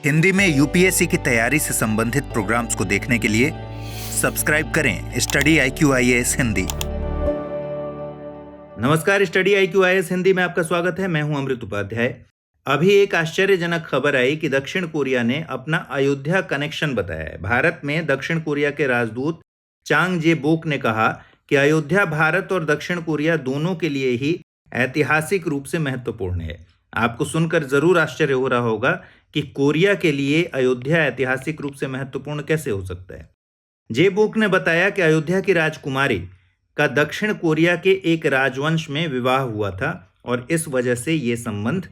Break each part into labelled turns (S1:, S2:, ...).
S1: हिंदी में यूपीएससी की तैयारी से संबंधित प्रोग्राम्स को देखने के लिए सब्सक्राइब करें स्टडी IQ-IAS हिंदी।
S2: नमस्कार, स्टडी IQ-IAS हिंदी में आपका स्वागत है। मैं हूं अमृत उपाध्याय। अभी एक आश्चर्यजनक खबर आई कि दक्षिण कोरिया ने अपना अयोध्या कनेक्शन बताया है। भारत में दक्षिण कोरिया के राजदूत चांग जे बोक ने कहा कि अयोध्या भारत और दक्षिण कोरिया दोनों के लिए ही ऐतिहासिक रूप से महत्वपूर्ण है। आपको सुनकर जरूर आश्चर्य हो रहा होगा कि कोरिया के लिए अयोध्या ऐतिहासिक रूप से महत्वपूर्ण कैसे हो सकता है। जे बोक ने बताया कि अयोध्या की राजकुमारी का दक्षिण कोरिया के एक राजवंश में विवाह हुआ था और इस वजह से ये संबंध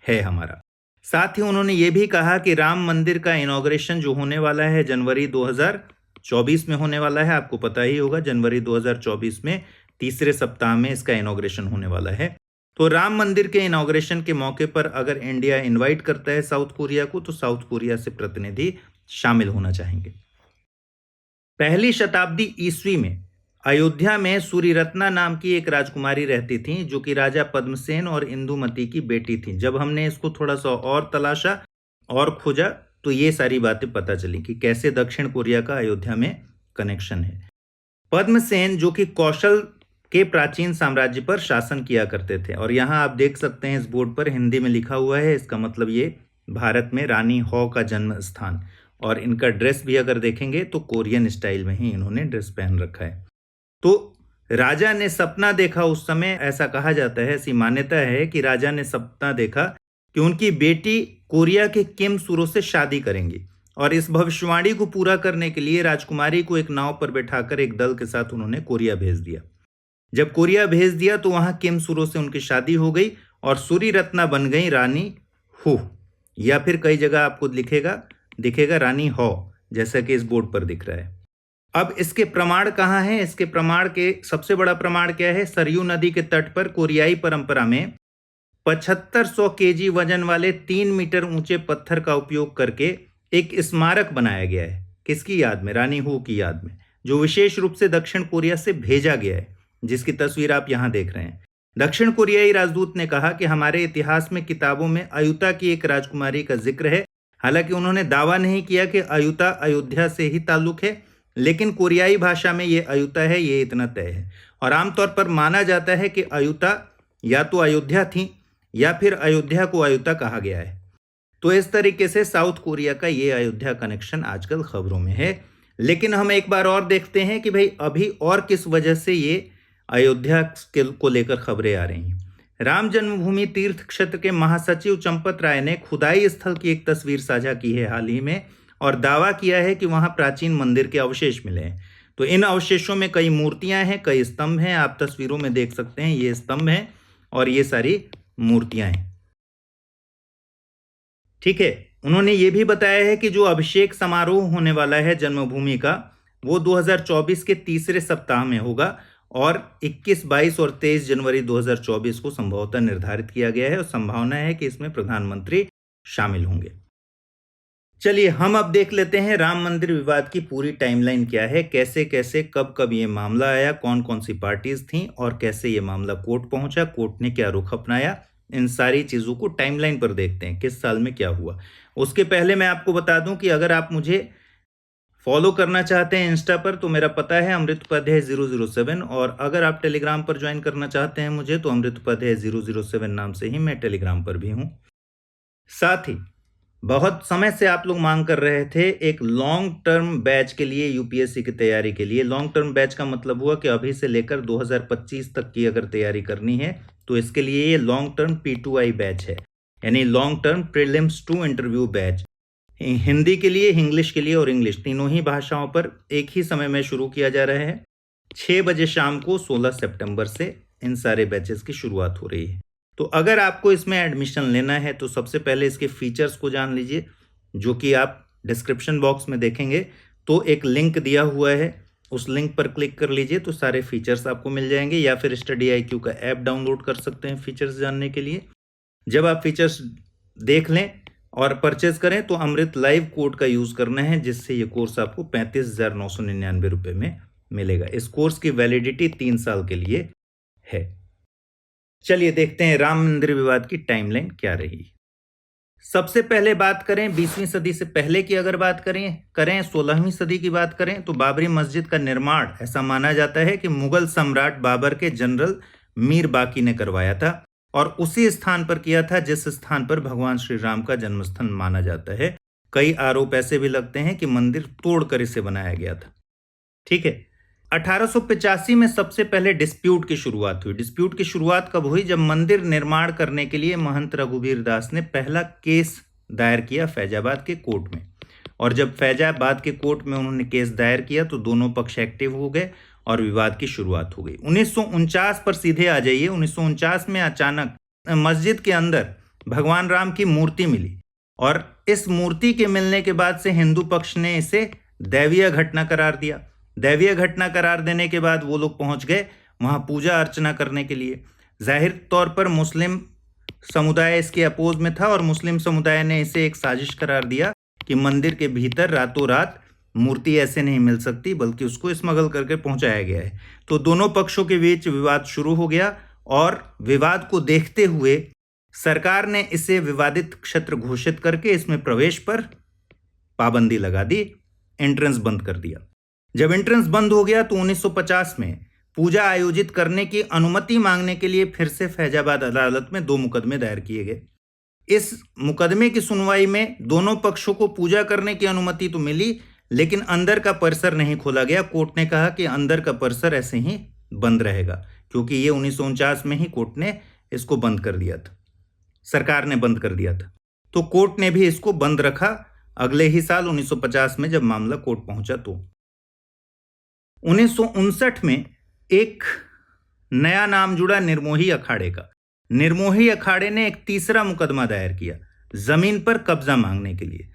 S2: है हमारा। साथ ही उन्होंने ये भी कहा कि राम मंदिर का इनॉग्रेशन जो होने वाला है जनवरी 2024 में होने वाला है। आपको पता ही होगा जनवरी 2024 में तीसरे सप्ताह में इसका इनॉग्रेशन होने वाला है। तो राम मंदिर के इनॉग्रेशन के मौके पर अगर इंडिया इनवाइट करता है साउथ कोरिया को, तो साउथ कोरिया से प्रतिनिधि शामिल होना चाहेंगे। पहली शताब्दी ईस्वी में अयोध्या में सूर्यरत्ना नाम की एक राजकुमारी रहती थी, जो कि राजा पद्मसेन और इंदुमती की बेटी थी। जब हमने इसको थोड़ा सा और तलाशा और खोजा तो ये सारी बातें पता चली कि कैसे दक्षिण कोरिया का अयोध्या में कनेक्शन है। पद्मसेन जो कि कौशल के प्राचीन साम्राज्य पर शासन किया करते थे, और यहाँ आप देख सकते हैं इस बोर्ड पर हिंदी में लिखा हुआ है। इसका मतलब ये भारत में रानी हॉ का जन्म स्थान, और इनका ड्रेस भी अगर देखेंगे तो कोरियन स्टाइल में ही इन्होंने ड्रेस पहन रखा है। तो राजा ने सपना देखा उस समय, ऐसा कहा जाता है, ऐसी मान्यता है कि राजा ने सपना देखा कि उनकी बेटी कोरिया के किम सुरो से शादी करेंगी, और इस भविष्यवाणी को पूरा करने के लिए राजकुमारी को एक नाव पर बैठाकर एक दल के साथ उन्होंने कोरिया भेज दिया। जब कोरिया भेज दिया तो वहां किम सुरो से उनकी शादी हो गई और सूर्यरत्ना बन गई रानी हु, या फिर कई जगह आपको दिखेगा रानी हॉ, जैसा कि इस बोर्ड पर दिख रहा है। अब इसके प्रमाण कहाँ हैं? इसके प्रमाण के सबसे बड़ा प्रमाण क्या है? सरयू नदी के तट पर कोरियाई परंपरा में 7500 केजी वजन वाले 3 मीटर ऊंचे पत्थर का उपयोग करके एक स्मारक बनाया गया है। किसकी याद में? रानी हू की याद में, जो विशेष रूप से दक्षिण कोरिया से भेजा गया है, जिसकी तस्वीर आप यहां देख रहे हैं। दक्षिण कोरियाई राजदूत ने कहा कि हमारे इतिहास में किताबों में अयुता की एक राजकुमारी का जिक्र है। हालांकि उन्होंने दावा नहीं किया कि अयुता अयोध्या से ही ताल्लुक है, लेकिन कोरियाई भाषा में ये अयुता है, ये इतना तय है। और आमतौर पर माना जाता है कि अयुता या तो अयोध्या थी या फिर अयोध्या को अयुता कहा गया है। तो इस तरीके से साउथ कोरिया का ये अयोध्या कनेक्शन आजकल खबरों में है। लेकिन हम एक बार और देखते हैं कि भाई अभी और किस वजह से ये अयोध्या को लेकर खबरें आ रही हैं। राम जन्मभूमि तीर्थ क्षेत्र के महासचिव चंपत राय ने खुदाई स्थल की एक तस्वीर साझा की है हाल ही में, और दावा किया है कि वहां प्राचीन मंदिर के अवशेष मिले हैं। तो इन अवशेषों में कई मूर्तियां हैं, कई स्तंभ हैं। आप तस्वीरों में देख सकते हैं, ये स्तंभ हैं और ये सारी मूर्तियां हैं। ठीक है, उन्होंने ये भी बताया है कि जो अभिषेक समारोह होने वाला है जन्मभूमि का, वो 2024 के तीसरे सप्ताह में होगा, और 21, 22 और 23 जनवरी 2024 को संभवतः निर्धारित किया गया है, और संभावना है कि इसमें प्रधानमंत्री शामिल होंगे। चलिए हम अब देख लेते हैं राम मंदिर विवाद की पूरी टाइमलाइन क्या है, कैसे कैसे कब कब ये मामला आया, कौन कौन सी पार्टीज थी, और कैसे ये मामला कोर्ट पहुंचा, कोर्ट ने क्या रुख अपनाया। इन सारी चीजों को टाइमलाइन पर देखते हैं, किस साल में क्या हुआ। उसके पहले मैं आपको बता दूं कि अगर आप मुझे फॉलो करना चाहते हैं इंस्टा पर, तो मेरा पता है अमृत उपाध्याय 007, और अगर आप टेलीग्राम पर ज्वाइन करना चाहते हैं मुझे, तो अमृत उपाध्याय 007 नाम से ही मैं टेलीग्राम पर भी हूं। साथ ही बहुत समय से आप लोग मांग कर रहे थे एक लॉन्ग टर्म बैच के लिए, यूपीएससी की तैयारी के लिए। लॉन्ग टर्म बैच का मतलब हुआ कि अभी से लेकर 2025 तक की अगर तैयारी करनी है तो इसके लिए ये लॉन्ग टर्म P2I बैच है, यानी long term prelims to interview batch. Hindi के लिए, इंग्लिश के लिए और इंग्लिश तीनों ही भाषाओं पर एक ही समय में शुरू किया जा रहा है। 6 बजे शाम को 16 सितंबर से इन सारे बैचेस की शुरुआत हो रही है। तो अगर आपको इसमें एडमिशन लेना है तो सबसे पहले इसके फीचर्स को जान लीजिए, जो कि आप डिस्क्रिप्शन बॉक्स में देखेंगे। तो एक लिंक दिया हुआ है, उस लिंक पर क्लिक कर लीजिए तो सारे फीचर्स आपको मिल जाएंगे, या फिर स्टडी IQ का ऐप डाउनलोड कर सकते हैं फीचर्स जानने के लिए। जब आप फीचर्स देख लें और परचेज करें तो अमृत लाइव कोड का यूज करना है, जिससे ये कोर्स आपको 35,999 रुपये में मिलेगा। इस कोर्स की वैलिडिटी 3 साल के लिए है। चलिए देखते हैं राम मंदिर विवाद की टाइमलाइन क्या रही। सबसे पहले बात करें 20वीं सदी से पहले की, अगर बात करें 16वीं सदी की बात करें तो बाबरी मस्जिद का निर्माण ऐसा माना जाता है कि मुगल सम्राट बाबर के जनरल मीर बाकी ने करवाया था और उसी स्थान पर किया था जिस स्थान पर भगवान श्री राम का जन्मस्थान माना जाता है। कई आरोप ऐसे भी लगते हैं कि मंदिर तोड़कर इसे बनाया गया था। ठीक है, 1885 में सबसे पहले डिस्प्यूट की शुरुआत हुई। डिस्प्यूट की शुरुआत कब हुई? जब मंदिर निर्माण करने के लिए महंत रघुवीर दास ने पहला केस दायर किया फैजाबाद के कोर्ट में। और जब फैजाबाद के कोर्ट में उन्होंने केस दायर किया तो दोनों पक्ष एक्टिव हो गए और विवाद की शुरुआत हो गई। 1949 पर सीधे आ जाइए। 1949 में अचानक मस्जिद के अंदर भगवान राम की मूर्ति मिली और इस मूर्ति के मिलने के बाद से हिंदू पक्ष ने इसे दैवीय घटना करार दिया। दैवीय घटना करार देने के बाद वो लोग पहुंच गए वहां पूजा अर्चना करने के लिए। जाहिर तौर पर मुस्लिम समुदाय इसके अपोज में था और मुस्लिम समुदाय ने इसे एक साजिश करार दिया कि मंदिर के भीतर रातों रात मूर्ति ऐसे नहीं मिल सकती, बल्कि उसको स्मगल करके पहुंचाया गया है। तो दोनों पक्षों के बीच विवाद शुरू हो गया और विवाद को देखते हुए सरकार ने इसे विवादित क्षेत्र घोषित करके इसमें प्रवेश पर पाबंदी लगा दी, एंट्रेंस बंद कर दिया। जब एंट्रेंस बंद हो गया तो 1950 में पूजा आयोजित करने की अनुमति मांगने के लिए फिर से फैजाबाद अदालत में 2 मुकदमे दायर किए गए। इस मुकदमे की सुनवाई में दोनों पक्षों को पूजा करने की अनुमति तो मिली, लेकिन अंदर का परिसर नहीं खोला गया। कोर्ट ने कहा कि अंदर का परिसर ऐसे ही बंद रहेगा, क्योंकि ये 1949 में ही कोर्ट ने इसको बंद कर दिया था, सरकार ने बंद कर दिया था। तो कोर्ट ने भी इसको बंद रखा अगले ही साल 1950 में जब मामला कोर्ट पहुंचा। तो 1959 में एक नया नाम जुड़ा निर्मोही अखाड़े का। निर्मोही अखाड़े ने एक तीसरा मुकदमा दायर किया जमीन पर कब्जा मांगने के लिए।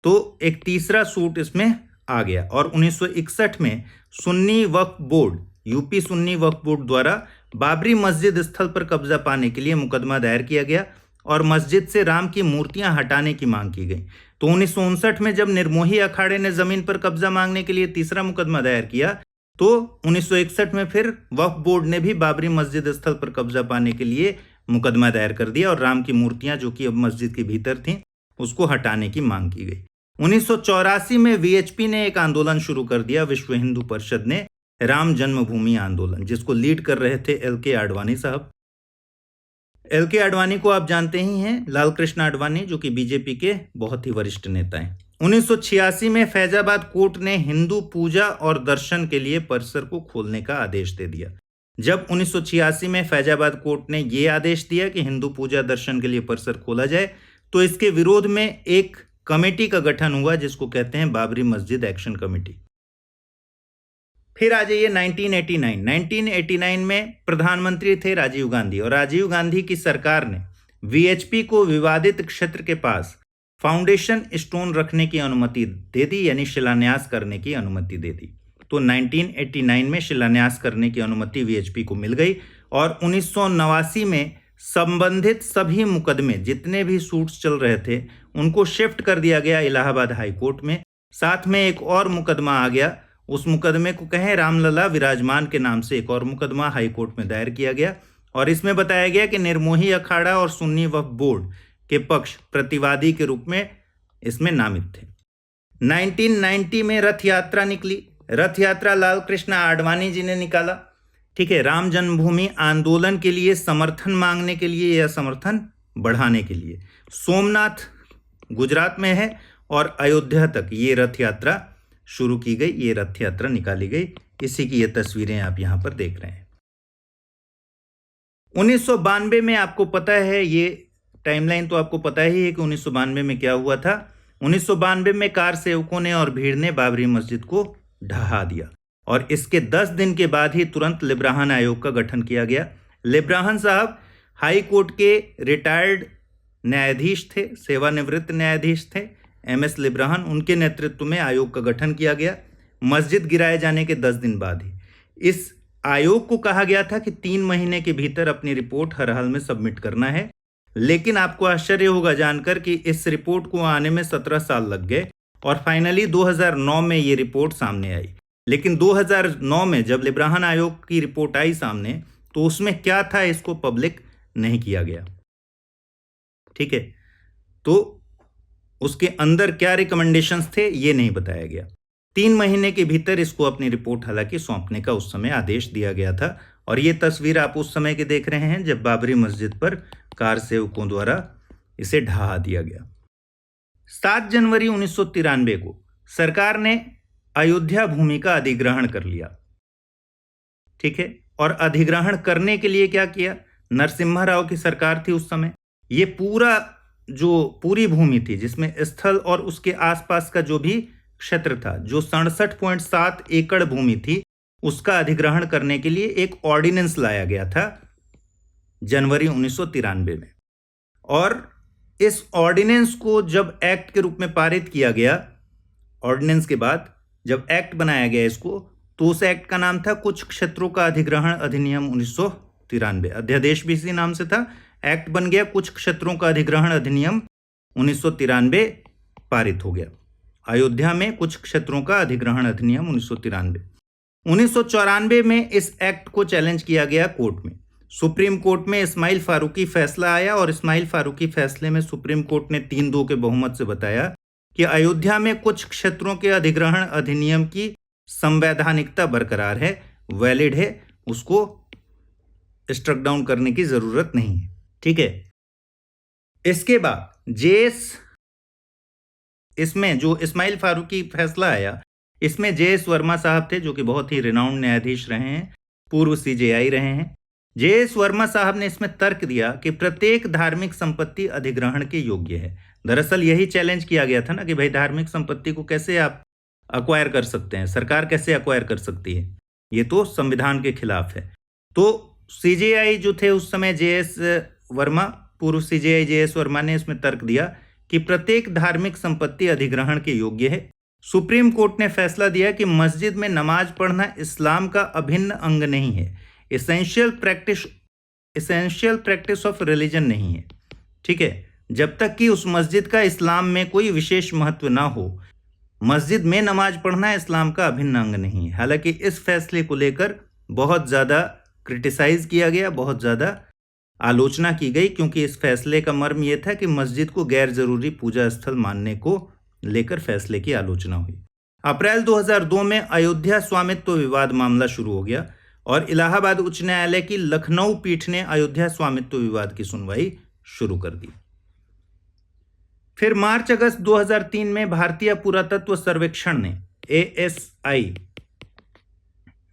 S2: तो एक तीसरा सूट इसमें आ गया और 1961 में सुन्नी वक्फ बोर्ड, यूपी सुन्नी वक्फ बोर्ड द्वारा बाबरी मस्जिद स्थल पर कब्जा पाने के लिए मुकदमा दायर किया गया और मस्जिद से राम की मूर्तियां हटाने की मांग की गई। तो 1959 में जब निर्मोही अखाड़े ने जमीन पर कब्जा मांगने के लिए तीसरा मुकदमा दायर किया तो 1961 में फिर वक्फ बोर्ड ने भी बाबरी मस्जिद स्थल पर कब्जा पाने के लिए मुकदमा दायर कर दिया और राम की मूर्तियां जो कि अब मस्जिद के भीतर थीं उसको हटाने की मांग की गई। 1984 में वीएचपी ने एक आंदोलन शुरू कर दिया, विश्व हिंदू परिषद ने, राम जन्मभूमि आंदोलन, जिसको लीड कर रहे थे एल.के. आडवाणी साहब। एल.के. आडवाणी को आप जानते ही हैं, लाल कृष्ण आडवाणी, जो कि बीजेपी के बहुत ही वरिष्ठ नेता हैं। 1986 में फैजाबाद कोर्ट ने हिंदू पूजा और दर्शन के लिए परिसर को खोलने का आदेश दे दिया। जब 1986 में फैजाबाद कोर्ट ने यह आदेश दिया कि हिंदू पूजा दर्शन के लिए परिसर खोला जाए तो इसके विरोध में एक कमेटी का गठन हुआ जिसको कहते हैं बाबरी मस्जिद एक्शन कमेटी। फिर आ जाइए 1989 में प्रधानमंत्री थे राजीव गांधी और राजीव गांधी की सरकार ने वीएचपी को विवादित क्षेत्र के पास फाउंडेशन स्टोन रखने की अनुमति दे दी, यानी शिलान्यास करने की अनुमति दे दी। तो 1989 में शिलान्यास करने की अनुमति वीएचपी को मिल गई और 1989 में संबंधित सभी मुकदमे, जितने भी सूट्स चल रहे थे, उनको शिफ्ट कर दिया गया इलाहाबाद हाई कोर्ट में। साथ में एक और मुकदमा आ गया, उस मुकदमे को कहें रामलला विराजमान के नाम से एक और मुकदमा हाई कोर्ट में दायर किया गया और इसमें बताया गया कि निर्मोही अखाड़ा और सुन्नी वक्फ बोर्ड के पक्ष प्रतिवादी के रूप में इसमें नामित थे। 1990 में रथ यात्रा निकली। रथ यात्रा लाल कृष्ण आडवाणी जी ने निकाला। ठीक है, राम जन्मभूमि आंदोलन के लिए समर्थन मांगने के लिए या समर्थन बढ़ाने के लिए। सोमनाथ गुजरात में है और अयोध्या तक ये रथ यात्रा शुरू की गई, ये रथ यात्रा निकाली गई। इसी की ये तस्वीरें आप यहां पर देख रहे हैं। 1992 में आपको पता है, ये टाइमलाइन तो आपको पता ही है कि 1992 में क्या हुआ था। 1992 में कार सेवकों ने और भीड़ ने बाबरी मस्जिद को ढहा दिया और इसके 10 दिन के बाद ही तुरंत लिब्राहन आयोग का गठन किया गया। लिब्राहन साहब हाई कोर्ट के रिटायर्ड न्यायाधीश थे, सेवानिवृत्त न्यायाधीश थे, एमएस लिब्राहन, उनके नेतृत्व में आयोग का गठन किया गया मस्जिद गिराए जाने के 10 दिन बाद ही। इस आयोग को कहा गया था कि 3 महीने के भीतर अपनी रिपोर्ट हर हाल में सबमिट करना है, लेकिन आपको आश्चर्य होगा जानकर कि इस रिपोर्ट को आने में 17 साल लग गए और फाइनली 2009 में ये रिपोर्ट सामने आई। लेकिन 2009 में जब लिब्राहन आयोग की रिपोर्ट आई सामने तो उसमें क्या था इसको पब्लिक नहीं किया गया। ठीक है, तो उसके अंदर क्या रिकमेंडेशंस थे ये नहीं बताया गया। 3 महीने के भीतर इसको अपनी रिपोर्ट हालांकि सौंपने का उस समय आदेश दिया गया था। और ये तस्वीर आप उस समय के देख रहे हैं जब बाबरी मस्जिद पर कार सेवकों द्वारा इसे ढहा दिया गया। 7 जनवरी 1993 को सरकार ने अयोध्या भूमि का अधिग्रहण कर लिया। ठीक है, और अधिग्रहण करने के लिए क्या किया, नरसिम्हा राव की सरकार थी उस समय। ये पूरी भूमि थी जिसमें स्थल और उसके आसपास का जो भी क्षेत्र था, जो 67.7 एकड़ भूमि थी, उसका अधिग्रहण करने के लिए एक ऑर्डिनेंस लाया गया था जनवरी 1993 में। और इस ऑर्डिनेंस को जब एक्ट के रूप में पारित किया गया, ऑर्डिनेंस के बाद जब एक्ट बनाया गया इसको, तो उस एक्ट का नाम था कुछ क्षेत्रों का अधिग्रहण अधिनियम 1993। अध्यादेश भी इसी नाम से था, एक्ट बन गया, कुछ क्षेत्रों का अधिग्रहण अधिनियम 1993 पारित हो गया। अयोध्या में कुछ क्षेत्रों का अधिग्रहण अधिनियम 1993। 1994 में इस एक्ट को चैलेंज किया गया कोर्ट में। सुप्रीम कोर्ट में इस्माइल फारूकी फैसला आया और इस्माइल फारूकी फैसले में सुप्रीम कोर्ट ने 3-2 के बहुमत से बताया कि अयोध्या में कुछ क्षेत्रों के अधिग्रहण अधिनियम की संवैधानिकता बरकरार है, वैलिड है, उसको स्ट्रक डाउन करने की जरूरत नहीं है। ठीक है, इसके बाद इसमें जो इस्माइल फारूकी फैसला आया, इसमें जेएस वर्मा साहब थे जो कि बहुत ही रिनाउंड न्यायाधीश रहे हैं, पूर्व सीजेआई रहे हैं। जेएस वर्मा साहब ने इसमें तर्क दिया कि प्रत्येक धार्मिक संपत्ति अधिग्रहण के योग्य है। दरअसल यही चैलेंज किया गया था ना कि भाई धार्मिक संपत्ति को कैसे आप अक्वायर कर सकते हैं, सरकार कैसे अक्वायर कर सकती है, ये तो संविधान के खिलाफ है। तो सीजेआई जो थे उस समय, जेएस वर्मा, पूर्व सीजेआई जेएस वर्मा ने इसमें तर्क दिया कि प्रत्येक धार्मिक संपत्ति अधिग्रहण के योग्य है। सुप्रीम कोर्ट ने फैसला दिया कि मस्जिद में नमाज पढ़ना इस्लाम का अभिन्न अंग नहीं है, एसेंशियल प्रैक्टिस ऑफ रिलीजन नहीं है। ठीक है, जब तक कि उस मस्जिद का इस्लाम में कोई विशेष महत्व ना हो, मस्जिद में नमाज पढ़ना इस्लाम का अभिन्न अंग नहीं है। हालांकि इस फैसले को लेकर बहुत ज़्यादा क्रिटिसाइज किया गया, बहुत ज़्यादा आलोचना की गई, क्योंकि इस फैसले का मर्म यह था कि मस्जिद को गैर जरूरी पूजा स्थल मानने को लेकर फैसले की आलोचना हुई। अप्रैल 2002 में अयोध्या स्वामित्व विवाद मामला शुरू हो गया और इलाहाबाद उच्च न्यायालय की लखनऊ पीठ ने अयोध्या स्वामित्व विवाद की सुनवाई शुरू कर दी। फिर मार्च अगस्त 2003 में भारतीय पुरातत्व सर्वेक्षण ने, ASI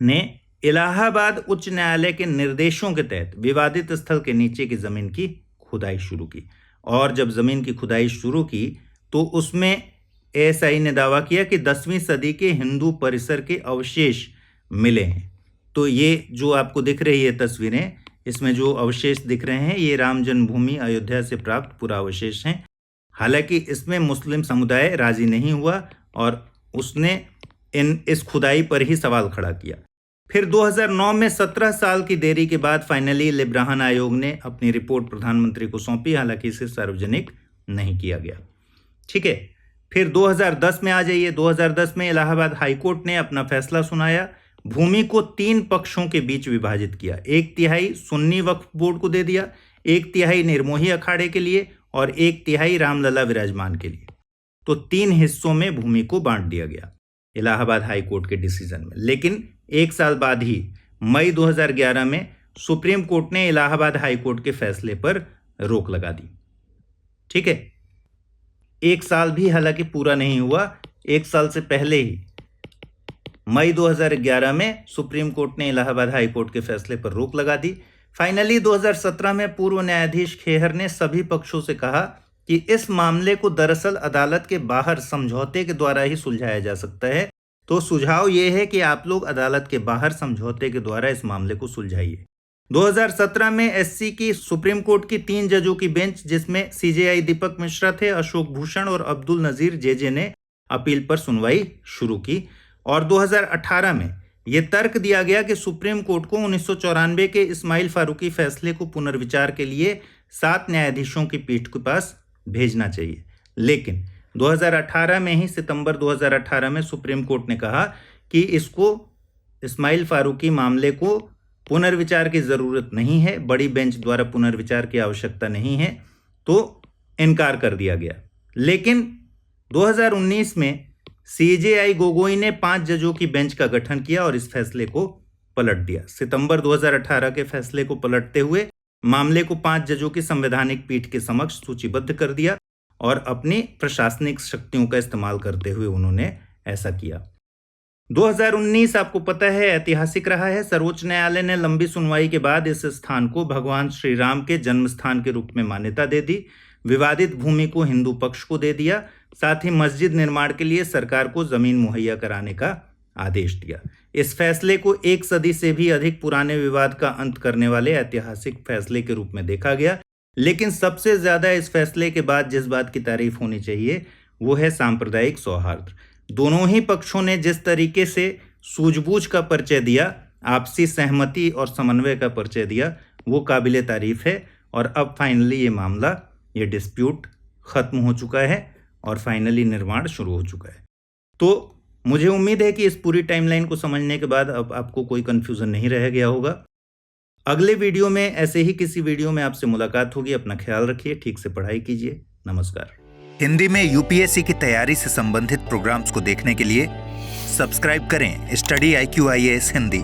S2: ने इलाहाबाद उच्च न्यायालय के निर्देशों के तहत विवादित स्थल के नीचे की जमीन की खुदाई शुरू की। और जब जमीन की खुदाई शुरू की तो उसमें ASI ने दावा किया कि 10वीं सदी के हिंदू परिसर के अवशेष मिले हैं। तो ये जो आपको दिख रही है तस्वीरें, इसमें जो अवशेष दिख रहे हैं ये राम जन्मभूमि अयोध्या से प्राप्त पूरा अवशेष हैं। हालांकि इसमें मुस्लिम समुदाय राजी नहीं हुआ और उसने इस खुदाई पर ही सवाल खड़ा किया। फिर 2009 में 17 साल की देरी के बाद फाइनली लिब्राहन आयोग ने अपनी रिपोर्ट प्रधानमंत्री को सौंपी, हालांकि इसे सार्वजनिक नहीं किया गया। ठीक है, फिर 2010 में आ जाइए। 2010 में इलाहाबाद हाईकोर्ट ने अपना फैसला सुनाया। भूमि को 3 पक्षों के बीच विभाजित किया। 1/3 सुन्नी वक्फ बोर्ड को दे दिया, 1/3 निर्मोही अखाड़े के लिए और 1/3 रामलला विराजमान के लिए। तो 3 हिस्सों में भूमि को बांट दिया गया इलाहाबाद हाईकोर्ट के डिसीजन में। लेकिन 1 साल बाद ही मई 2011 में सुप्रीम कोर्ट ने इलाहाबाद हाईकोर्ट के फैसले पर रोक लगा दी। ठीक है, 1 साल भी हालांकि पूरा नहीं हुआ। 1 साल से पहले ही मई 2011 में सुप्रीम कोर्ट ने इलाहाबाद हाईकोर्ट के फैसले पर रोक लगा दी। फाइनली 2017 में पूर्व न्यायाधीश खेहर ने सभी पक्षों से कहा कि इस मामले को दरअसल अदालत के बाहर समझौते के द्वारा ही सुलझाया जा सकता है। तो सुझाव ये है कि आप लोग अदालत के बाहर समझौते के द्वारा इस मामले को सुलझाइए। 2017 में एससी की सुप्रीम कोर्ट की 3 जजों की बेंच, जिसमें सीजेआई दीपक मिश्रा थे, अशोक भूषण और अब्दुल नजीर जेजे ने अपील पर सुनवाई शुरू की। और 2018 में यह तर्क दिया गया कि सुप्रीम कोर्ट को 1994 के इस्माइल फारूकी फैसले को पुनर्विचार के लिए 7 न्यायाधीशों की पीठ के पास भेजना चाहिए। लेकिन 2018 में ही, सितंबर 2018 में सुप्रीम कोर्ट ने कहा कि इसको, इस्माइल फारूकी मामले को पुनर्विचार की ज़रूरत नहीं है, बड़ी बेंच द्वारा पुनर्विचार की आवश्यकता नहीं है। तो इनकार कर दिया गया। लेकिन 2019 में सीजेआई गोगोई ने 5 जजों की बेंच का गठन किया और इस फैसले को पलट दिया। सितंबर 2018 के फैसले को पलटते हुए मामले को 5 जजों की संवैधानिक पीठ के समक्ष सूचीबद्ध कर दिया और अपनी प्रशासनिक शक्तियों का इस्तेमाल करते हुए उन्होंने ऐसा किया। 2019 आपको पता है ऐतिहासिक रहा है। सर्वोच्च न्यायालय ने लंबी सुनवाई के बाद इस स्थान को भगवान श्री राम के जन्म स्थान के रूप में मान्यता दे दी। विवादित भूमि को हिंदू पक्ष को दे दिया। साथ ही मस्जिद निर्माण के लिए सरकार को जमीन मुहैया कराने का आदेश दिया। इस फैसले को 1 सदी से भी अधिक पुराने विवाद का अंत करने वाले ऐतिहासिक फैसले के रूप में देखा गया। लेकिन सबसे ज्यादा इस फैसले के बाद जिस बात की तारीफ होनी चाहिए वो है सांप्रदायिक सौहार्द। दोनों ही पक्षों ने जिस तरीके से सूझबूझ का परिचय दिया, आपसी सहमति और समन्वय का परिचय दिया, वो काबिले तारीफ है। और अब फाइनली ये मामला, ये डिस्प्यूट खत्म हो चुका है और फाइनली निर्माण शुरू हो चुका है। तो मुझे उम्मीद है कि इस पूरी टाइमलाइन को समझने के बाद अब आपको कोई कंफ्यूजन नहीं रह गया होगा। अगले वीडियो में ऐसे ही किसी वीडियो में आपसे मुलाकात होगी। अपना ख्याल रखिए, ठीक से पढ़ाई कीजिए। नमस्कार।
S1: हिंदी में यूपीएससी की तैयारी से संबंधित प्रोग्राम्स को देखने के लिए सब्सक्राइब करें स्टडी IQ IAS हिंदी।